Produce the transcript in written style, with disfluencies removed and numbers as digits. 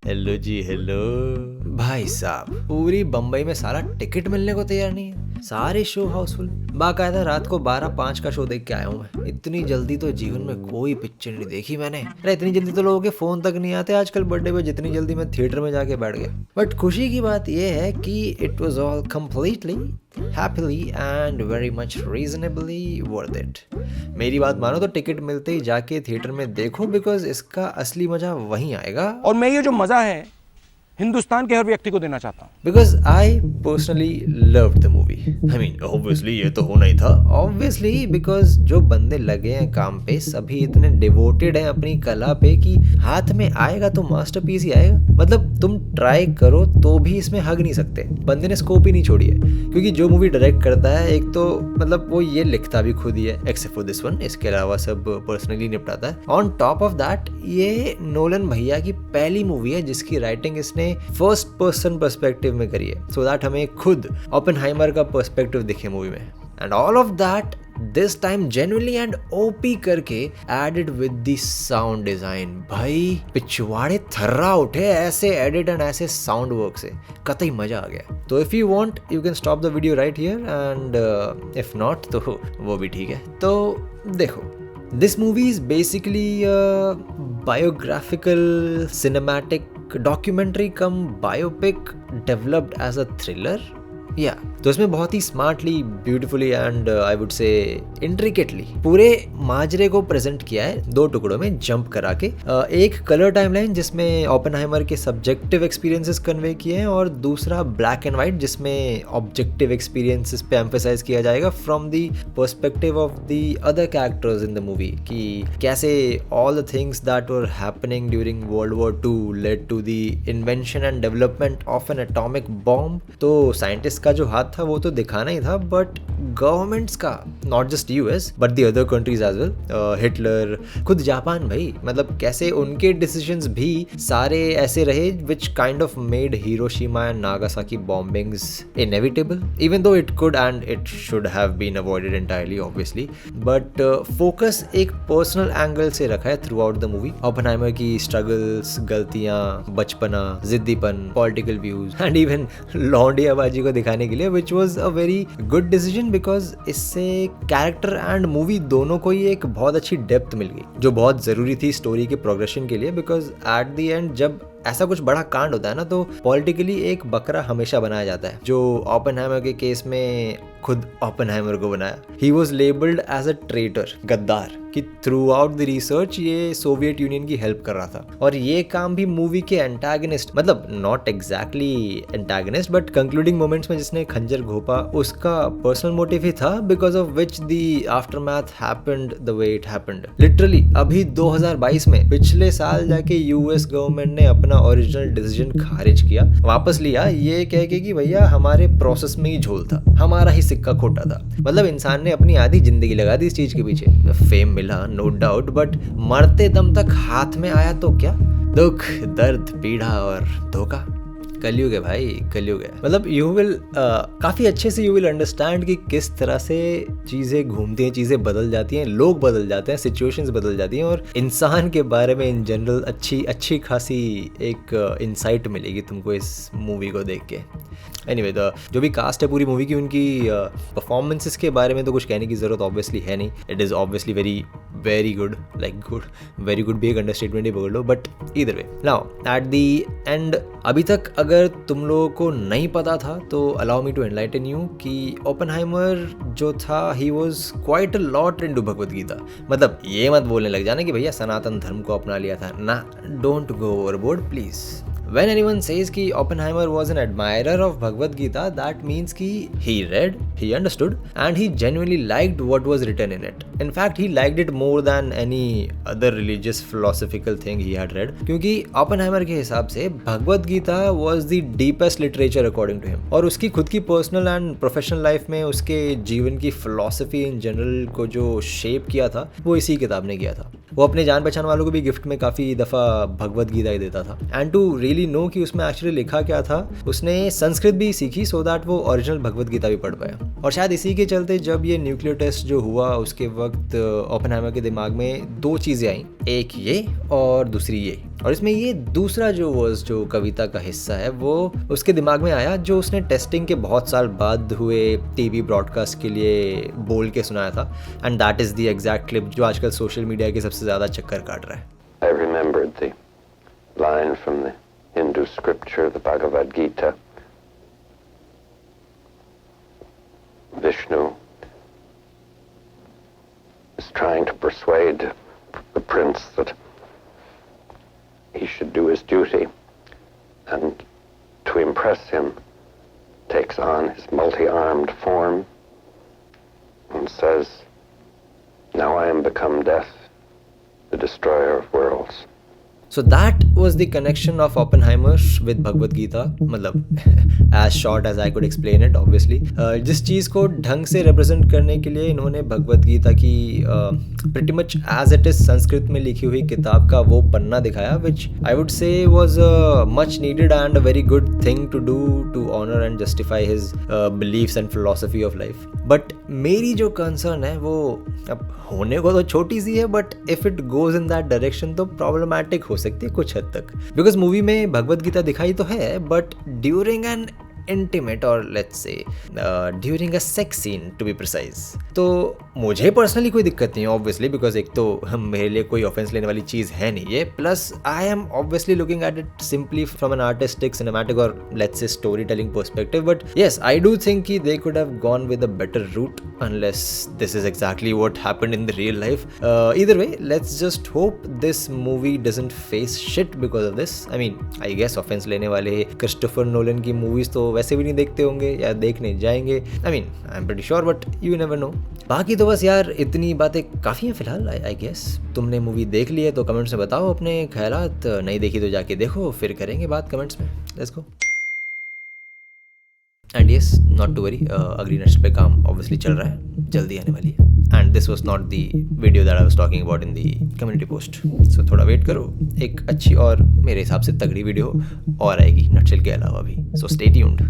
Hello जी hello. भाई साहब पूरी बम्बई में सारा टिकट मिलने को तैयार नहीं है, सारे शो हाउसफुल। बाकायदा रात को 12:05 का शो देख के आया हूँ मैं। इतनी जल्दी तो जीवन में कोई पिक्चर नहीं देखी मैंने। अरे इतनी जल्दी तो लोगों के फोन तक नहीं आते आजकल बर्थडे पे, जितनी जल्दी मैं थिएटर में जाके बैठ गया। बट खुशी की बात यह है कि it was all completely happily and very much reasonably worth it. मेरी बात मानो तो टिकट मिलते ही जाके थिएटर में देखो, बिकॉज इसका असली मजा वहीं आएगा। और मैं ये जो मजा है हिंदुस्तान के हर व्यक्ति को देना चाहता हूँ। Because I personally love the movie. I mean obviously ये तो होना ही था, ऑब्वियसली, बिकॉज जो बंदे लगे हैं काम पे सभी इतने डिवोटेड हैं अपनी कला पे कि हाथ में आएगा तो मास्टरपीस ही आएगा। मतलब तुम ट्राई करो तो भी इसमें हग नहीं सकते। बंदे ने स्कोप ही नहीं छोड़ी है, क्योंकि जो मूवी डायरेक्ट करता है एक तो मतलब वो ये लिखता भी खुद ही है, एक्सेप्ट फॉर दिस वन, इसके अलावा सब पर्सनली निपटाता है। ऑन टॉप ऑफ दैट ये नोलन भैया की पहली मूवी है जिसकी राइटिंग इसने फर्स्ट पर्सन पर्सपेक्टिव में करी है, सो दैट हमें खुद ओपेनहाइमर का पर्सपेक्टिव दिखे मूवी में। And all of that this time genuinely and OP करके added with the sound design. भाई पिछवाड़े थर्रा उठे ऐसे एडिट एंड ऐसे साउंड वर्क से, कतई मजा आ गया। तो if you want you can stop the video right here, and if not तो वो भी ठीक है। तो देखो, this movie is basically a biographical cinematic documentary cum biopic developed as a thriller. तो इसमें बहुत ही smartly, beautifully and I would say intricately पूरे माजरे को प्रेजेंट किया है दो टुकड़ों में जंप करा के। एक कलर टाइमलाइन जिसमें ओपेनहाइमर के सब्जेक्टिव एक्सपीरियंसेस कन्वे किए हैं, और दूसरा ब्लैक एंड वाइट जिसमें ऑब्जेक्टिव एक्सपीरियंसेस पे एम्फेसाइज किया जाएगा from the perspective of the other characters in the movie, कि कैसे all the things that were happening during world war 2 led to the invention and development of an atomic bomb. तो scientist का जो हाथ था वो तो दिखाना ही था, बट गवर्नमेंट्स का, not just US but the other countries as well, Hitler, खुद जापान, भाई मतलब कैसे उनके डिसीजंस भी सारे ऐसे रहे which kind of made Hiroshima and Nagasaki bombings inevitable, even though it could and it should have been avoided entirely obviously. But focus एक पर्सनल एंगल से रखा है throughout the movie. Oppenheimer की स्ट्रगल्स, गलतियां, बचपना, जिद्दीपन, पॉलिटिकल व्यूज एंड इवन लौंडियाबाजी को दिखाने के लिए, which was a very good decision, because इससे कैरेक्टर एंड मूवी दोनों को ही एक बहुत अच्छी डेप्थ मिल गई जो बहुत जरूरी थी स्टोरी के प्रोग्रेशन के लिए। बिकॉज एट द एंड जब ऐसा कुछ बड़ा कांड होता है ना, तो पॉलिटिकली एक बकरा हमेशा बनाया जाता है, जो ओपेनहाइमर के केस में खुद ओपेनहाइमर को बनाया। He was labelled as a traitor, गद्दार, कि थ्रू आउट द रिसर्च ये सोवियत यूनियन की हेल्प कर रहा था। और ये काम भी मूवी के एंटागनिस्ट, मतलब not exactly antagonist but concluding moments में जिसने खंजर घोपा, उसका पर्सनल मोटिव ही था, because of which the aftermath happened the way it happened. Literally अभी 2022 में, पिछले साल जाके यूएस गवर्नमेंट ने अपना ओरिजिनल डिसीजन खारिज किया, वापस लिया, ये कह के कि भैया हमारे प्रोसेस में ही झोल था, हमारा ही सिक्का खोटा था। मतलब इंसान ने अपनी आधी जिंदगी लगा दी इस चीज के पीछे। फेम मिला नो डाउट, बट मरते दम तक हाथ में आया तो क्या? दुख, दर्द, पीड़ा और धोखा। कलयुग है भाई, कलयुग है। मतलब यू विल काफ़ी अच्छे से यू विल अंडरस्टैंड कि किस तरह से चीज़ें घूमती हैं, चीज़ें बदल जाती हैं, लोग बदल जाते हैं, सिचुएशंस बदल जाती हैं, और इंसान के बारे में इन जनरल अच्छी खासी एक इंसाइट मिलेगी तुमको इस मूवी को देख के। एनीवे, जो भी कास्ट है पूरी मूवी की, उनकी परफॉर्मेंसेस के बारे में तो कुछ कहने की ज़रूरत ऑब्वियसली है नहीं। It is obviously very good, like good, very good भी एक अंडरस्टेटमेंट ही पकड़ लो, but either way. Now at the end, अभी तक अगर तुम लोगों को नहीं पता था तो allow me to enlighten you कि ओपेनहाइमर जो था, he was quite a lot into Bhagavad Gita. मतलब ये मत बोलने लग जाना कि भैया सनातन धर्म को अपना लिया था ना, don't go overboard please. When anyone says कि Oppenheimer was an admirer of Bhagavad Gita, that means कि he read, he understood, and he genuinely liked what was written in it. In fact, he liked it more than any other religious philosophical thing he had read. क्योंकि Oppenheimer के हिसाब से Bhagavad Gita was the deepest literature according to him. और उसकी खुद की personal and professional life में उसके जीवन की philosophy in general को जो shape किया था, वो इसी किताब ने किया था। वो अपने जान पहचान वालों को भी गिफ्ट में काफ़ी दफ़ा भगवद गीता ही देता था। And to really really know कि उसमें एक्चुअली लिखा क्या था। उसने संस्कृत भी सीखी सो दैट वो ओरिजिनल भगवद गीता भी पढ़ पाया। और शायद इसी के चलते जब ये न्यूक्लियर टेस्ट जो हुआ उसके वक्त ओपेनहाइमर के दिमाग में दो चीज़ें आई, एक ये और दूसरी ये। और इसमें ये दूसरा जो वर्स जो कविता का हिस्सा है वो उसके दिमाग में आया जो उसने टेस्टिंग के बहुत साल बाद हुए टीवी ब्रॉडकास्ट के लिए बोल के सुनाया था। And that is the exact clip जो आजकल सोशल मीडिया के सबसे ज़्यादा चक्कर काट रहा है। I remembered the line from the Hindu scripture, the Bhagavad Gita. Vishnu is trying to persuade the prince that he should do his duty, and to impress him takes on his multi-armed form and says, "Now I am become death, the destroyer of worlds." So that was the connection of Oppenheimer with Bhagavad Gita, मतलब as short as I could explain it obviously. जिस चीज़ को ढंग से represent करने के लिए इन्होंने भगवद गीता की pretty much as it is Sanskrit में लिखी हुई किताब का वो पन्ना दिखाया, which I would say was a much needed and a very good thing to do to honor and justify his beliefs and philosophy of life. But मेरी जो concern है वो अब होने को तो छोटी सी है, but if it goes in that direction तो प्रॉब्लमैटिक हो सकती है कुछ हद तक। बिकॉज मूवी में भगवद गीता दिखाई तो है, बट ड्यूरिंग एन इंटीमेट और let's say during a sex scene to be precise. तो मुझे पर्सनली कोई दिक्कत नहीं है ऑब्वियसली, बिकॉज एक तो मेरे लिए कोई ऑफेंस लेने वाली चीज़ है नहीं ये, plus I am obviously looking at it simply from an artistic cinematic और let's say story telling perspective. But yes, I do think कि they could have gone with a better route unless this is exactly what happened in the real life. Either way, let's just hope this movie doesn't face shit because of this. I mean, I guess offense लेने वाले Christopher Nolan की movies तो वैसे भी नहीं देखते होंगे या देखने जाएंगे। I mean, I'm pretty sure, but you never know. बाकी तो बस यार इतनी बातें काफ़ी हैं फिलहाल। आई गेस तुमने मूवी देख ली है तो कमेंट्स में बताओ अपने ख्यालात, नहीं देखी तो जाके देखो, फिर करेंगे बात कमेंट्स में। Let's go. And yes, not to worry, अगली नेक्स्ट पे काम ऑब्वियसली चल रहा है, जल्दी आने वाली है। And this was not the video that I was talking about in the community post, so थोड़ा वेट करो, एक अच्छी और मेरे हिसाब से तगड़ी वीडियो और आएगी नटशेल के अलावा भी, सो स्टे ट्यून्ड।